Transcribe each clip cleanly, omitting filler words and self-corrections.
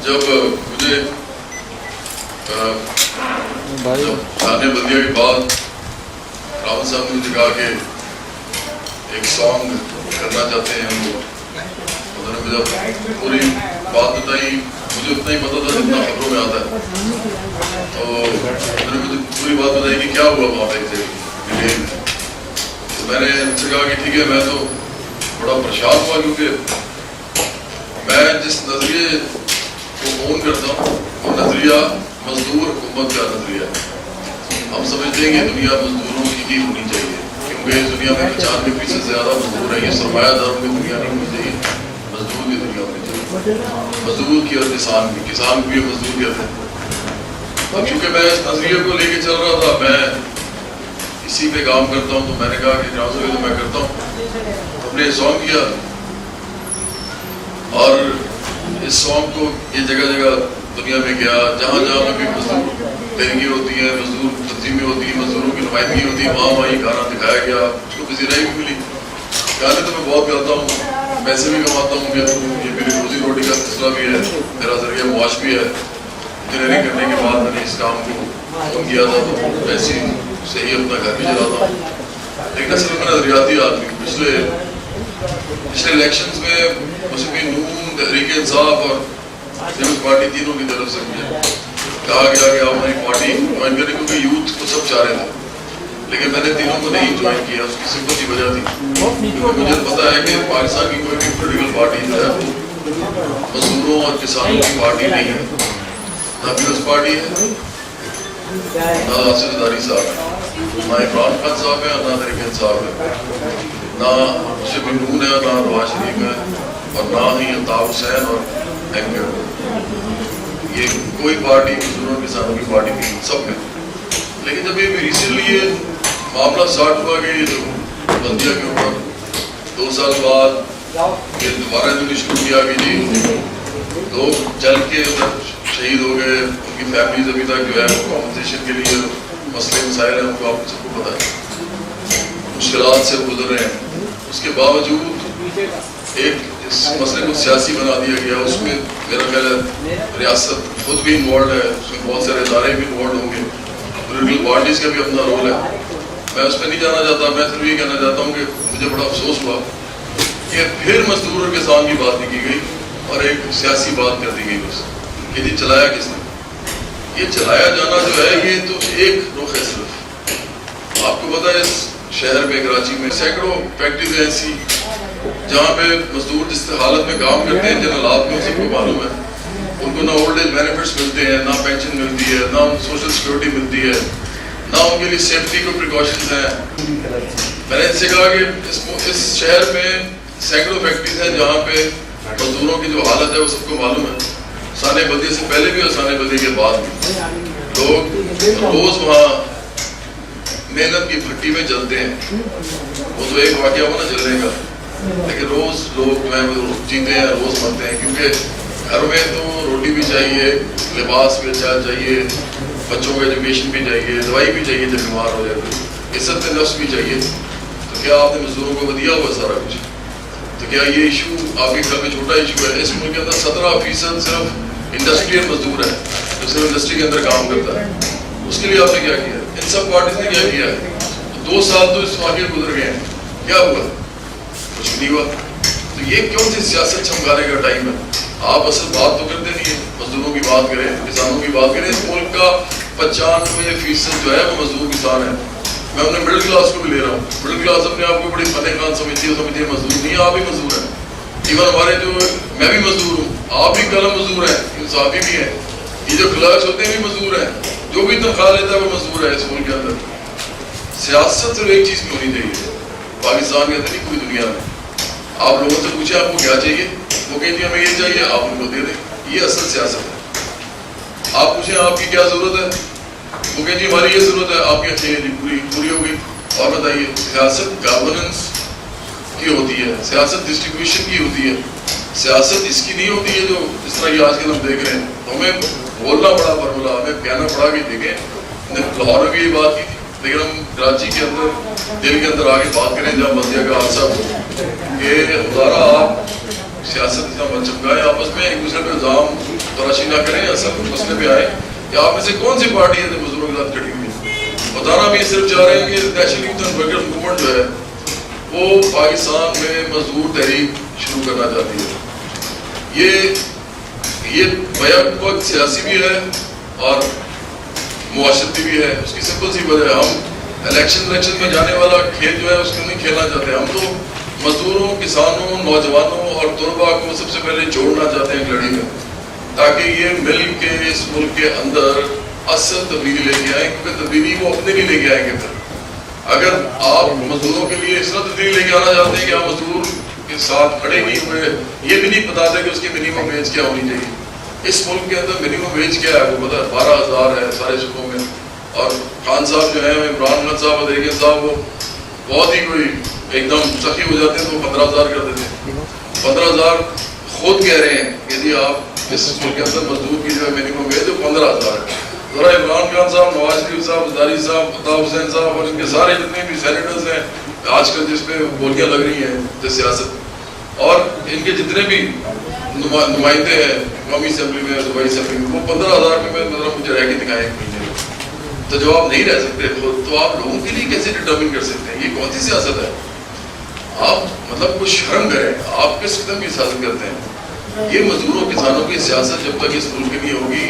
جب مجھے شان بلدیہ کے بعد راوت صاحب نے مجھے کہا کہ ایک سانگ کرنا چاہتے ہیں ہم لوگ، انہوں نے مجھے پوری بات بتائی، مجھے اتنا ہی پتا تھا جتنا خبروں میں آتا ہے، تو انہوں نے مجھے پوری بات بتائی کہ کیا ہوا وہاں پہ ڈیٹیل میں. تو میں نے ان سے کہا کہ ٹھیک ہے. میں تو بڑا پریشان ہوا کیونکہ میں جس نظریے کو اون کرتا ہوں وہ نظریہ مزدور حکومت کا نظریہ ہے. ہم سمجھتے ہیں کہ دنیا مزدوروں کی ہی ہونی چاہیے، کیونکہ اس دنیا میں 95% سے زیادہ مزدور ہیں. یہ سرمایہ داروں کی دنیا نہیں ہونی چاہیے، مزدور کی دنیا ہونی چاہیے. مزدور کی اور کسان کی بھی مزدور کہتے ہیں. اب چونکہ میں اس نظریے کو لے کے چل رہا تھا، میں اسی پہ کام کرتا ہوں، تو میں نے کہا کہ جہاں سے تو میں کرتا ہوں. ہم نے سانگ کیا اور اس سانگ کو یہ جگہ جگہ دنیا میں گیا، جہاں جہاں بھی مزدور تحریکیں ہوتی ہیں، مزدور تنظیمیں ہوتی ہیں، مزدوروں کی نمائندگی ہوتی ہے، وہاں یہ گانا دکھایا گیا. اس کو کسی رائے بھی ملی. گانے تو میں بہت گاتا ہوں، پیسے بھی کماتا ہوں، یہ میری روزی روٹی کا سلسلہ بھی ہے، میرا ذریعہ معاش بھی ہے. انجینئرنگ کرنے کے بعد میں نے اس کام کو کیا تھا، تو ویسے سے ہی اپنا گھر بھی چلاتا ہوں. لیکن اصل میں نظریاتی آدمی. پچھلے الیکشنز میں مسلم نون، تحریک انصاف اور پیپلز پارٹی تینوں کی طرف سے مجھے کہا گیا کہ آپ ہماری پارٹی جوائن کریں، کیونکہ یوتھ کو سب چاہ رہے تھے. لیکن میں نے تینوں کو نہیں جوائن کیا. اس کی سمپل سی وجہ تھی، کیونکہ مجھے پتا ہے کہ پاکستان کی کوئی بھی پولیٹیکل پارٹی جو ہے وہ مزدوروں اور کسانوں کی پارٹی نہیں ہے. نہ پیپلز پارٹی ہے، نہ آصف زرداری صاحب ہے، نہ عمران خان صاحب ہے، نہ تحریک انصاف ہے، نہ مسلم نون ہے، نہ نواز شریف ہے، اور نہ ہی الطاف حسین اور ایم ہے. یہ کوئی پارٹی مزدوروں کسانوں کی پارٹی نہیں، سب ہے. لیکن جب یہ ریسنٹلی یہ معاملہ اسٹارٹ ہوا کہ یہ جو بلدیہ کے اوپر 2 سال بعد یہ دوبارہ جو شروع کیا کہ جی لوگ جل کے ادھر شہید ہو گئے، ان کی فیملیز ابھی تک جو ہے کمپنسیشن کے لیے مسئلے مسائل ہیں، ان کو آپ سب کو پتہ ہے، مشکلات سے گزر رہے ہیں. اس کے باوجود ایک اس مسئلے کو سیاسی بنا دیا گیا. اس میں میرا خیال ہے ریاست خود بھی انوالوڈ ہے، اس میں بہت سارے ادارے بھی انوالوڈ ہوں گے، پولیٹیکل پارٹیز کا بھی اپنا رول ہے. میں اس پہ نہیں جانا چاہتا. میں صرف یہ کہنا چاہتا ہوں کہ مجھے بڑا افسوس ہوا کہ پھر مزدور اور کسان کی بات نہیں کی گئی اور ایک سیاسی بات کر دی گئی بس کہ جی چلایا کس نے. یہ چلایا جانا جو ہے یہ تو ایک رخ ہے صرف. آپ کو پتہ ہے اس شہر میں کراچی میں سینکڑوں فیکٹریز ہیں ایسی جہاں پہ مزدور جس حالت میں کام کرتے ہیں، جن حالات میں سب کو معلوم ہے، ان کو نہ اولڈ ایج بینیفٹس ملتے ہیں، نہ پینشن ملتی ہے، نہ سوشل سیکورٹی ملتی ہے، نہ ان کے لیے سیفٹی کو پریکاشنز ہیں. میں نے ان سے کہا کہ اس شہر میں سینکڑوں فیکٹریز ہیں جہاں پہ مزدوروں کی جو حالت ہے وہ سب کو معلوم ہے. سانے بلدیہ سے پہلے بھی اور سانے بلدیہ کے بعد بھی لوگ روز وہاں محنت کی بھٹی میں جلتے ہیں. وہ تو ایک واقعہ ہوا نا جلنے کا، لیکن روز لوگ جو ہے جیتے ہیں، روز مرتے ہیں، کیونکہ گھر میں تو روٹی بھی چاہیے، لباس بھی اچھا چاہیے، بچوں کو ایجوکیشن بھی چاہیے، دوائی بھی چاہیے جب بیمار ہو جائے، تو عزت نفس بھی چاہیے. تو کیا آپ نے مزدوروں کو دیا ہوا سارا کچھ؟ تو کیا یہ ایشو آپ کے گھر میں چھوٹا ایشو ہے؟ اس ملک کے اندر 17% صرف انڈسٹریل مزدور ہے جو صرف انڈسٹری کے اندر کام کرتا ہے. اس کے لیے آپ نے کیا کیا؟ ان سب پارٹیز نے کیا کیا ہے؟ 2 سال تو اس واقعے گزر گئے ہیں، کیا ہوا؟ کچھ نہیں ہوا. تو یہ کیوں سی سیاست چمکانے کا ٹائم ہے؟ آپ اصل بات تو کرتے نہیں ہیں. مزدوروں کی بات کریں، کسانوں کی بات کریں. اس ملک کا 95% جو ہے وہ مزدور کسان ہے. میں انہیں مڈل کلاس کو بھی لے رہا ہوں. مڈل کلاس اپنے آپ کو بڑی فتح خان سمجھتی ہے مزدور نہیں. آپ بھی مزدور ہیں. ایون ہمارے جو میں بھی مزدور ہوں، آپ بھی قلم مزدور ہیں، انصافی بھی ہیں. یہ جو کلرکس ہوتے ہیں بھی مزدور ہیں، جو بھی تنخواہ لیتا ہے وہ مزدور ہے. اس ملک کے اندر سیاست صرف ایک چیز کی ہونی چاہیے پاکستان کے اندر نہیں پوری دنیا میں. آپ لوگوں سے پوچھیں آپ کو کیا چاہیے، وہ کہتے ہیں ہمیں یہ چاہیے، آپ ان کو دے دیں. یہ اصل سیاست ہے. آپ پوچھیں آپ کی کیا ضرورت ہے، وہ کہتے ہیں ہماری یہ ضرورت ہے، آپ کی اچھی پوری ہو گئی. اور بتائیے سیاست گورننس کی ہوتی ہے، سیاست ڈسٹریبیوشن کی ہوتی ہے. سیاست اس کی نہیں ہوتی ہے جو اس طرح یہ آج کل ہم دیکھ رہے ہیں. تو ہمیں بولنا پڑا فارمولہ، ہمیں کہنا پڑا کہ دیکھیں لاہور میں بھی یہ بات کی تھی، لیکن ہم کراچی کے اندر دل کے اندر آ کے بات کریں جہاں بلدیہ کا حادثہ ہو کہ خدا آپ سیاست اتنا مت چمکائیں، آپس میں ایک دوسرے پہ الزام تلاشی نہ کریں یا سب مسئلے پہ آئیں کہ آپ میں سے کون سی پارٹی ہے جو مزدوروں کے ساتھ کھڑی ہوئی ہے. بتانا بھی صرف چاہ رہے ہیں کہ نیشنل یوتھ ورکرز موومنٹ جو ہے وہ پاکستان میں مزدور تحریک شروع کرنا چاہتی ہے. یہ بیک وقت سیاسی بھی ہے اور معاشرتی بھی ہے. اس کی سمپل سی وجہ ہے ہم الیکشن میں جانے والا کھیل جو ہے اس کو نہیں کھیلنا چاہتے. ہم تو مزدوروں, کسانوں, نوجوانوں اور طلباء کو سب سے پہلے جوڑنا چاہتے ہیں لڑائی میں, تاکہ یہ مل کے اس ملک کے اندر اصل تبدیلی لے کے آئیں, کیونکہ تبدیلی وہ اپنے لیے لے کے آئیں گے. پھر اگر آپ مزدوروں کے لیے اس طرح تبدیلی لے کے آنا چاہتے ہیں کہ آپ مزدور کے ساتھ کھڑے نہیں ہوئے, یہ بھی نہیں بتاتے کہ اس کی منیمم ویج کیا ہونی چاہیے. اس ملک کے اندر منیمم ویج کیا ہے وہ پتہ ہے, 12,000 ہے سارے صوبوں میں. اور خان صاحب جو ہیں, عمران خان صاحب, ادریگن صاحب, وہ بہت ہی کوئی ایک دم سخی ہو جاتے ہیں تو 15,000 کر دیتے ہیں. 15,000 خود کہہ رہے ہیں کہ جی آپ اس ملک کے اندر مزدور کی جو ہے منیمم ویج جو 15,000 ہے. ذرا عمران خان صاحب, نواز شریف صاحب, زرداری صاحب, عطا حسین صاحب اور ان کے سارے جتنے بھی سینیٹرز ہیں آج کل جس پہ بولیاں لگ رہی ہیں جو سیاست, اور ان کے جتنے بھی نمائندے ہیں قومی اسمبلی میں, صوبائی اسمبلی میں, وہ 15,000 میں مجھے رہ کے دکھائیں ایک مہینے میں. تو جب آپ نہیں رہ سکتے خود, تو آپ لوگوں کے لیے کیسے ڈٹرمن کر سکتے ہیں؟ یہ کون سی سیاست ہے؟ آپ مطلب کچھ شرم کریں, آپ کس قسم کی سیاست کرتے ہیں؟ یہ مزدوروں کسانوں کی سیاست جب تک اس ملک کی نہیں ہوگی,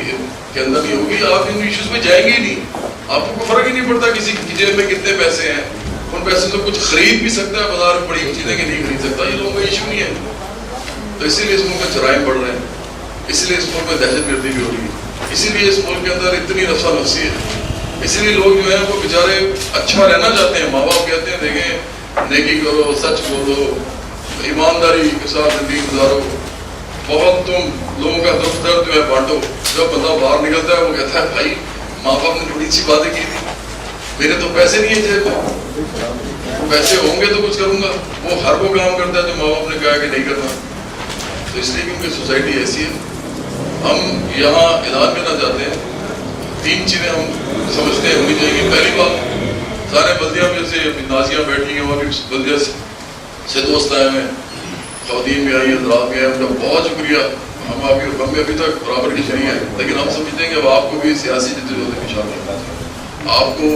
کے اندر نہیں ہوگی, آپ ان ایشوز میں جائیں گے ہی نہیں. آپ کو فرق ہی نہیں پڑتا کسی کی جیب میں کتنے پیسے ہیں, ان پیسے سے کچھ خرید بھی سکتا ہے بازار میں بڑی چیزیں کہ نہیں خرید سکتا. یہ لوگوں کا ایشو نہیں ہے. تو اسی لیے اس ملک میں جرائم بڑھ رہے ہیں, اسی لیے اس ملک میں دہشت گردی بھی ہو رہی ہے, اسی لیے اس ملک کے اندر اتنی نفسا نفسی ہے, اسی لیے لوگ جو ہیں وہ بیچارے اچھا رہنا چاہتے ہیں. ماں باپ کہتے ہیں دیکھیں نیکی کرو, سچ بولو, ایمانداری کے ساتھ زندگی گزارو, بہت تم لوگوں کا دکھ درد جو ہے بانٹو. جب بندہ باہر نکلتا ہے وہ کہتا ہے بھائی ماں باپ نے تھوڑی سی باتیں کی تھی, میرے تو پیسے نہیں ہیں جیب میں, پیسے ہوں گے تو کچھ کروں گا. وہ ہر وہ کام کرتا ہے جو ماں باپ نے کہا کہ نہیں کرنا. تو اس لیے کیونکہ سوسائٹی ایسی ہے, ہم یہاں اعلان کرنا چاہتے ہیں 3 چیزیں ہم سمجھتے ہیں ہونی چاہیے. پہلی بات, سارے بلدیہ میں سے نازیاں بیٹھی ہیں اور بلدیہ سے دوست آئے ہیں, خواتین بھی آئی ہیں, حضرات بھی آئے ہیں, ان کا بہت شکریہ. ہم ابھی تک برابر کی شریعہ ہیں, لیکن ہم سمجھتے ہیں کہ اب آپ کو بھی سیاسی جدوجہد میں شامل ہونا چاہیے. آپ کو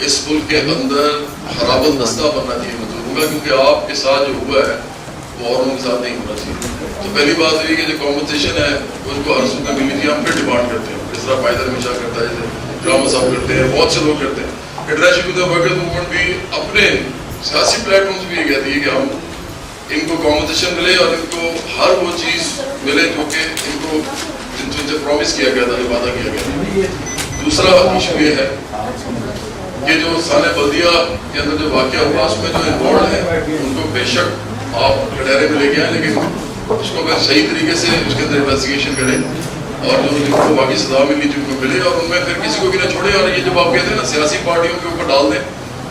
اس ملک کے اندر خرابت دستہ بننا چاہیے مزدوروں کا, کیونکہ آپ کے ساتھ جو ہوا ہے وہ اوروں کے ساتھ نہیں ہونا چاہیے. تو پہلی بات یہ کہ جو کمپنسیشن ہے ان کو ہر صوبے ملنی چاہیے. ہم پھر ڈیمانڈ کرتے ہیں, جس طرح فائدہ ہمیشہ کرتا ہے, جیسے ڈرامہ صاحب کرتے ہیں, بہت سے لوگ کرتے ہیں. انٹرنیشنل یوتھ ورکرز موومنٹ بھی اپنے سیاسی پلیٹ فارمز بھی یہ کہتی ہے کہ ہم ان کو کمپنسیشن ملے اور ان کو ہر وہ چیز ملے جو کہ ان کو جن سے پرومس کیا گیا تھا, جو وعدہ کیا گیا تھا. دوسرا ایشو یہ ہے کہ جو سانحہ بلدیہ کے اندر جو واقعہ ہوا اس میں جو انوالوڈ ہیں ان کو بے شک آپ کٹہرے میں لے کے آئیں, لیکن اس کو اگر صحیح طریقے سے اس کے اندر انویسٹیگیشن کریں اور جو جن کو واقعی سزا ملنی جن کو ملے, اور ان میں پھر کسی کو بھی نہ چھوڑے. اور یہ جب آپ کہتے ہیں نا سیاسی پارٹیوں کے اوپر ڈال دیں,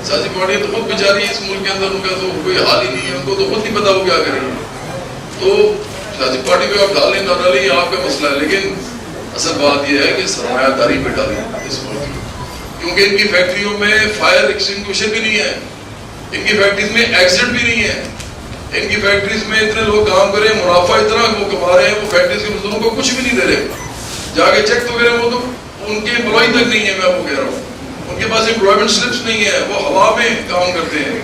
سیاسی پارٹیاں تو خود بیچاری اس ملک کے اندر ان کا تو کوئی حال ہی نہیں ہے, ان کو تو خود نہیں پتا وہ کیا کریں گے. تو سیاسی پارٹی پہ آپ ڈالیں نہ ڈالیں یہ آپ کا مسئلہ ہے, لیکن اصل بات یہ ہے کہ سرمایہ داری پہ ڈالیں اس ملک کی, کیونکہ ان کی فیکٹریوں میں فائر ایکسٹنگوشر بھی نہیں ہے, ان کی فیکٹریز میں ایکسیڈنٹ بھی نہیں ہے, ان کی فیکٹریز میں اتنے لوگ کام کریں, منافع اتنا وہ کما رہے ہیں, وہ فیکٹریز کے مزدوروں کو کچھ بھی نہیں دے رہے. جا کے چیک تو کریں, وہ تو ان کے امپلائی تک نہیں ہے. میں آپ کو کہہ رہا ہوں ان کے پاس امپلائمنٹ سلپس نہیں ہے, وہ ہوا میں کام کرتے ہیں.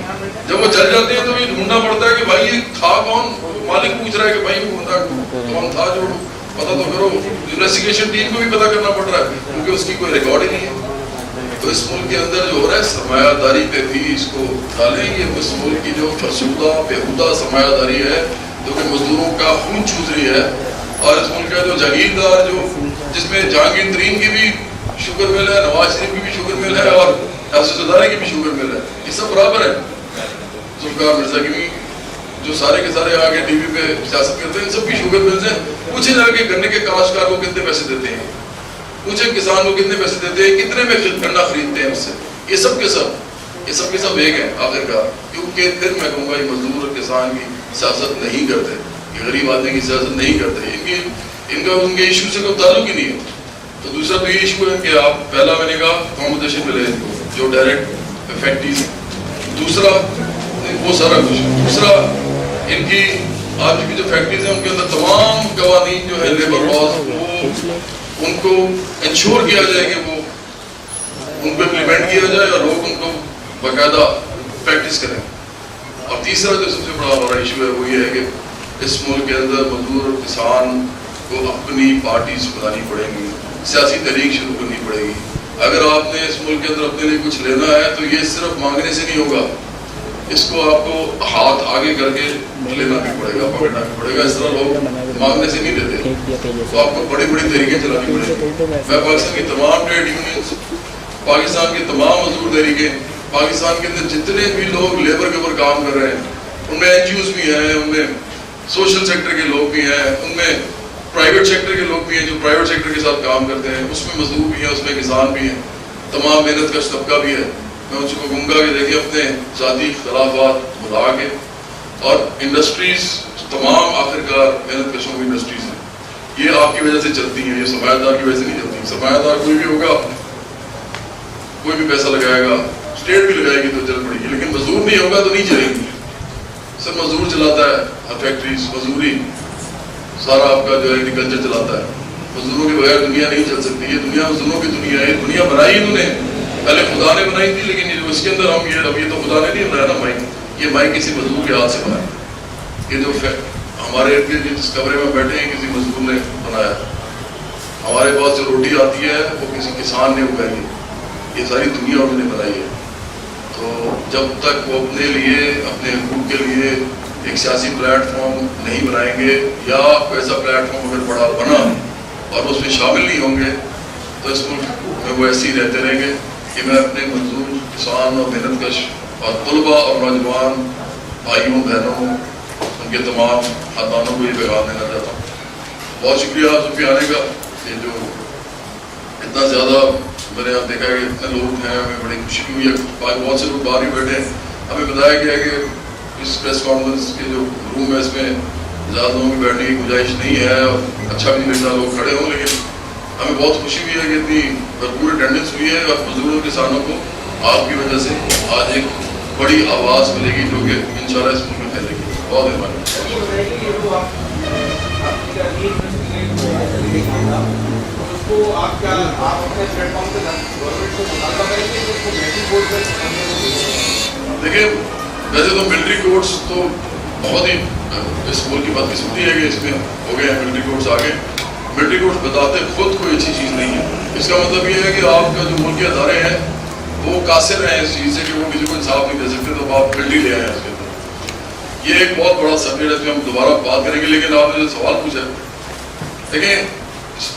جب وہ چل جاتے ہیں تو یہ ڈھونڈنا پڑتا ہے کہ بھائی یہ تھا کون. مالک پوچھ رہا ہے کہ بھائی وہ بندہ کون تھا, جو پتا تو کرو. انویسٹیگیشن ٹیم کو بھی پتا کرنا پڑ رہا ہے کیونکہ اس کی کوئی ریکارڈ ہی نہیں ہے. تو اس ملک کے اندر جو ہو رہا ہے سرمایہ داری پہ بھی اس کو ڈالیں. یہ اس ملک کی جو فرسودہ بےہودہ سرمایہ داری ہے جو کہ مزدوروں کا خون چوس رہی ہے, اور اس ملک کا جو جاگیردار جو جس میں جہانگیر ترین کی بھی شوگر مل ہے, نواز شریف کی بھی شوگر مل ہے, اور زرداری کی بھی شوگر مل ہے, یہ سب برابر ہے. ذوالفقار مرزا کی بھی جو سارے کے سارے آگے ٹی وی پہ سیاست کرتے ہیں, ان سب کی شوگر ملز ہیں. پوچھیں جا کے گنے کے کاشتکار کو کتنے پیسے دیتے ہیں, پوچھیں کسان کو کتنے پیسے دیتے ہیں, کتنے میں گنا خریدتے ہیں اس سے. یہ سب کے سب ایک ہیں آخر کار, کیونکہ پھر میں کہوں گا یہ مزدور اور کسان کی سیاست نہیں کرتے, یہ غریب آدمی کی سیاست نہیں کرتے, ان کا ان کے ایشو سے کوئی تعلق ہی نہیں ہے. تو دوسرا تو یہ ایشو ہے کہ آپ پہلا میں نے کہا کمپنسیشن ملے جو ڈائریکٹ افیکٹیز ہیں, دوسرا وہ سارا کچھ, دوسرا ان کی آج کی جو فیکٹریز ہیں ان کے اندر تمام قوانین جو ہے لیبر لاز وہ ان کو انشور کیا جائے کہ وہ ان کو امپلیمنٹ کیا جائے اور لوگ ان کو باقاعدہ پریکٹس کریں. اور تیسرا جو سب سے بڑا ہمارا ایشو ہے وہ یہ ہے کہ اس ملک کے اندر مزدور اور کسان کو اپنی پارٹیز بنانی پڑیں گی, سیاسی تحریک شروع کرنی پڑے گی. اگر آپ نے اس ملک کے اندر اپنے لیے کچھ لینا ہے تو یہ صرف مانگنے سے نہیں ہوگا, اس کو آپ کو ہاتھ آگے کر کے لینا بھی پڑے گا, پکڑنا بھی پڑے گا. اس طرح لوگ مانگنے سے نہیں لیتے, تو آپ کو بڑی بڑی تحریکیں چلانی پڑیں گی. میں پاکستان کی تمام ٹریڈ یونینز, پاکستان کی تمام مزدور تحریکیں, پاکستان کے اندر جتنے بھی لوگ لیبر کے اوپر کام کر رہے ہیں, ان میں این جی اوز بھی ہیں, ان میں سوشل سیکٹر کے لوگ بھی ہیں, ان میں پرائیویٹ سیکٹر کے لوگ بھی ہیں جو پرائیویٹ سیکٹر کے ساتھ کام کرتے ہیں, اس میں مزدور بھی ہیں, اس میں کسان بھی ہیں, تمام محنت کش طبقہ بھی ہے. میں ان کو کہوں گا کہ دیکھیں اپنے ذاتی اختلافات بھلا کے, اور انڈسٹریز تمام آخرکار محنت کشوں کی انڈسٹریز ہیں, یہ آپ کی وجہ سے چلتی ہیں, یہ سرمایہ دار کی وجہ سے نہیں چلتی. سرمایہ دار کوئی بھی ہوگا, کوئی بھی پیسہ لگائے گا, اسٹیٹ بھی لگائے گی تو چل پڑے گی, لیکن مزدور نہیں ہوگا تو نہیں چلے گی. سب مزدور چلاتا ہے, ہر فیکٹریز مزدوری, سارا آپ کا جو ہے ایگریکلچر چلاتا ہے. مزدوروں کے بغیر دنیا نہیں چل سکتی. یہ دنیا مزدوروں کی دنیا ہے. دنیا بنائی انہوں نے, پہلے خدا نے بنائی تھی, لیکن یہ جو اس کے اندر ہم یہ اب یہ تو خدا نے نہیں بنایا نا مائی, یہ مائی کسی مزدور کے ہاتھ سے بنایا. یہ جو ہمارے جس کمرے میں بیٹھے ہیں کسی مزدور نے بنایا. ہمارے پاس جو روٹی آتی ہے وہ کسی کسان نے اگائی ہے. یہ ساری دنیا انہوں نے بنائی ہے. تو جب تک وہ اپنے لیے, اپنے حقوق کے لیے ایک سیاسی پلیٹ فارم نہیں بنائیں گے, یا کوئی ایسا پلیٹ فارم اگر بڑا بنا اور اس میں شامل نہیں ہوں گے, تو اس ملک میں وہ ایسے ہی رہتے رہیں گے. کہ میں اپنے مزدور, کسان اور محنت کش اور طلباء اور نوجوان بھائیوں بہنوں, ان کے تمام خاندانوں کو یہ پیغام دینا چاہتا ہوں. بہت شکریہ آپ سب کے آنے کا. یہ جو اتنا زیادہ میں نے آپ دیکھا ہے کہ اتنے لوگ ہیں, ہمیں بڑی خوشی ہوئی ہے. بہت سے لوگ باہر ہی بیٹھے ہیں. ہمیں بتایا گیا کہ اس پریس کانفرنس کے جو روم ہے اس میں زیادہ لوگوں کی بیٹھنے کی گنجائش نہیں ہے, اور اچھا بھی نہیں لوگ کھڑے ہوں, لیکن ہمیں بہت خوشی ہوئی ہے کہ اتنی بھرپور اٹینڈنس ہوئی ہے. اور مزدوروں کسانوں کو آپ کی وجہ سے آج ایک بڑی آواز ملے گی جو کہ انشاءاللہ اس ملک میں پھیلے گی. بہت مہربانی. دیکھیں ویسے تو ملٹری کورٹس تو بہت ہی اس ملک کی بدقسمتی ہے کہ اس میں ہو گئے ہیں ملٹری کورٹس آگے. ملٹری کورٹس بتاتے خود کوئی اچھی چیز نہیں ہے. اس کا مطلب یہ ہے کہ آپ کا جو ملک کے ادارے ہیں وہ قاصر ہیں اس چیز سے کہ وہ کسی کو انصاف نہیں دے سکتے, تو آپ ملٹری لے آئے ہیں اس کے اندر. یہ ایک بہت بڑا سبجیکٹ ہے, اس میں ہم دوبارہ بات کریں گے. لیکن آپ نے جو سوال پوچھا, دیکھیں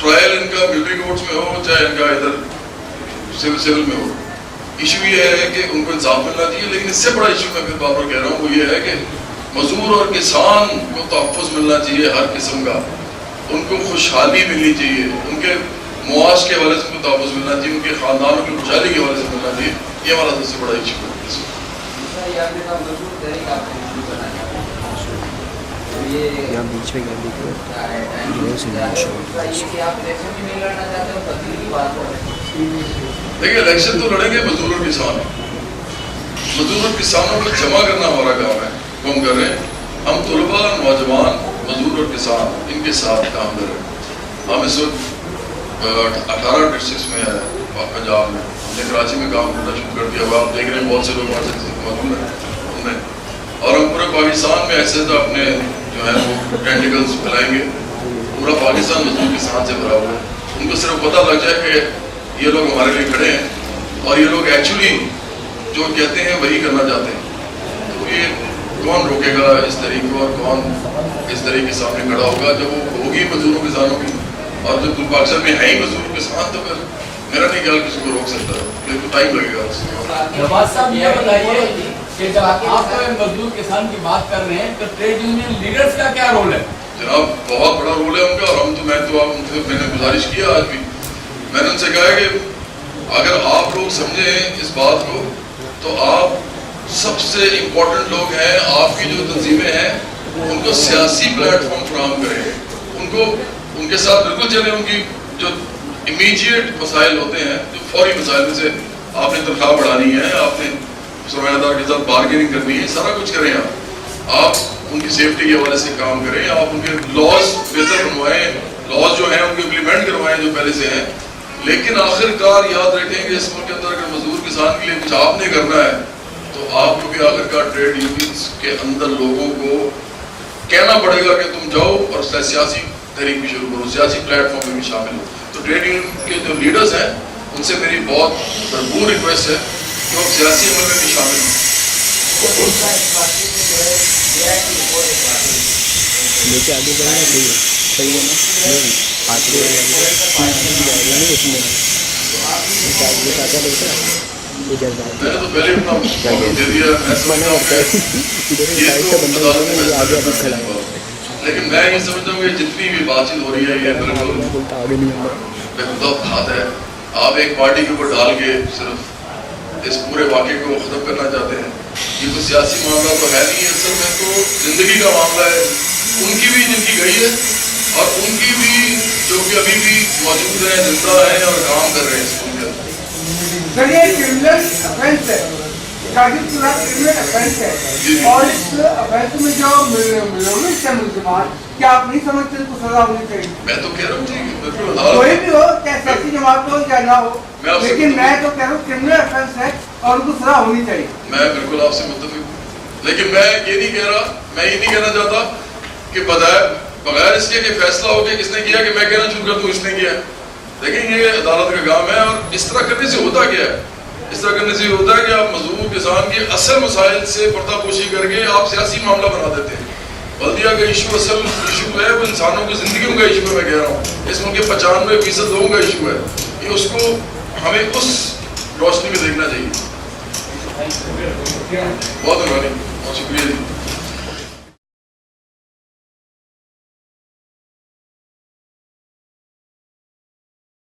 ٹرائل ان کا ملٹری کورٹس میں ہو چاہے ان کا ادھر سول میں ہو, ایشو یہ ہے کہ ان کو انصاف ملنا چاہیے. لیکن اس سے بڑا ایشو میں پھر بار بار کہہ رہا ہوں وہ یہ ہے کہ مزدور اور کسان کو تحفظ ملنا چاہیے ہر قسم کا, ان کو خوشحالی ملنی چاہیے, ان کے معاش کے حوالے سے ان کو تحفظ ملنا چاہیے, ان کے خاندانوں کی خوشحالی کے حوالے سے ملنا چاہیے. یہ ہمارا سب سے بڑا ایشو ہے. دیکھیے الیکشن تو لڑیں گے مزدور اور کسان. مزدور اور کسانوں کو جمع کرنا ہمارا کام ہے, وہ ہم کر رہے ہیں. ہم طلباء, نوجوان, مزدور اور کسان ان کے ساتھ کام کر رہے ہیں. ہم اس وقت 18 ڈسٹرکٹس میں ہے پنجاب میں. ہم نے کراچی میں کام کرنا شروع کر دیا. اب آپ دیکھ رہے ہیں بہت سے لوگ وہاں سے موجود ہیں ان میں, اور ہم پورے پاکستان میں ایسے اپنے جو ہے وہ ٹینٹیکلس پھیلائیں گے. پورا پاکستان مزدور کسان سے بھرا ہوا ہے. ان کو صرف پتہ لگ جائے کہ یہ لوگ ہمارے لیے کھڑے ہیں, اور یہ لوگ ایکچولی جو کہتے ہیں وہی کرنا چاہتے ہیں. تو یہ کون روکے گا اس طریقے کو, اور کون اس طریقے کے سامنے کھڑا ہوگا جب وہ ہوگی مزدوروں کسانوں کی. اور جو پاکستان میں ہے ہی مزدور کسان, تو پھر میرا نہیں خیال کسی کو روک سکتا ہے. لیکن ٹائم لگے گا. نواز صاحب یہ بتائیے کہ جب آپ مزدور کسان کی بات کر رہے ہیں تو ٹریڈ یونین لیڈرز کا کیا رول ہے؟ جناب بہت بڑا رول ہے ان کا. اور میں نے گزارش کیا آج بھی, میں نے ان سے کہا کہ اگر آپ لوگ سمجھیں اس بات کو تو آپ سب سے امپورٹنٹ لوگ ہیں. آپ کی جو تنظیمیں ہیں ان کو سیاسی پلیٹ فارم فراہم کریں, ان کو ان کے ساتھ بالکل چلیں. ان کی جو امیجیٹ مسائل ہوتے ہیں, جو فوری مسائل, جیسے آپ نے تنخواہ بڑھانی ہے, آپ نے سرمایہ دار کے ساتھ بارگیننگ کرنی ہے, سارا کچھ کریں. آپ ان کی سیفٹی کے حوالے سے کام کریں, آپ ان کے لاز بہتر بنوائیں, لاز جو ہیں ان کو امپلیمنٹ کروائیں جو پہلے سے ہیں، لیکن آخر کار یاد رکھیں کہ اس ملک کے اندر اگر مزدور کسان کے لیے کچھ آپ نے کرنا ہے تو آپ کو بھی آخر کار ٹریڈ یونینز کے اندر لوگوں کو کہنا پڑے گا کہ تم جاؤ اور سیاسی تحریک بھی شروع کرو، سیاسی پلیٹ فارم میں بھی شامل ہو. تو ٹریڈ یونین کے جو لیڈرز ہیں ان سے میری بہت بھرپور ریکویسٹ ہے کہ وہ سیاسی عمل میں بھی شامل ہوں. آگے بڑھنا چاہیے، صحیح ہے میں نے تو پہلے اپنا موقف دے دیا، میں سمجھتا ہوں کہ یہ تو عدالت میں فیصلہ کرنا ہے. لیکن میں یہ سمجھتا ہوں کہ جتنی بھی بات چیت ہو رہی ہے یہ بالکل بہت ہاتھ ہے. آپ ایک پارٹی کے اوپر ڈال کے صرف اس پورے واقعے کو ختم کرنا چاہتے ہیں. یہ تو سیاسی معاملہ تو ہے نہیں، اصل میں تو زندگی کا معاملہ ہے. ان کی بھی جن کی گئی ہے اور ان کی بھی جو کہ ابھی بھی موجود ہیں، زندہ ہیں اور کام کر رہے ہیں اس ملک کے اندر. سر یہ کرمنل افینس ہے، شادی شدہ کرمنل افینس ہے، اور اس افینس میں جو ملوث ہے ملزمان، کیا آپ نہیں سمجھتے اس کو سزا ہونی چاہیے؟ میں تو کہہ رہا ہوں ٹھیک ہے، بالکل کوئی بھی ہو، چاہے سیاسی جماعت ہو یا نہ ہو، لیکن میں تو کہہ رہا ہوں کرمنل افینس ہے اور ان کو سزا ہونی چاہیے. میں بالکل آپ سے متفق ہوں، لیکن میں یہ نہیں کہہ رہا، میں یہ نہیں کہنا چاہتا کہ بغیر اس کے کہ فیصلہ ہو کہ کس نے کیا کہ میں کہنا شروع کر دوں اس نے کیا. دیکھیں یہ عدالت کا کام ہے، اور اس طرح کرنے سے ہوتا کیا ہے؟ اس طرح کرنے سے یہ ہوتا ہے کہ آپ مزدور کسان کے اصل مسائل سے پردہ پوشی کر کے آپ سیاسی معاملہ بنا دیتے ہیں. بلدیہ کا ایشو اصل ایشو ہے، وہ انسانوں کی زندگیوں کا ایشو ہے. میں کہہ رہا ہوں اس ملک کے 95% لوگوں کا ایشو ہے. یہ اس کو ہمیں اس روشنی میں دیکھنا چاہیے. بہت مہربانی، بہت شکریہ جی.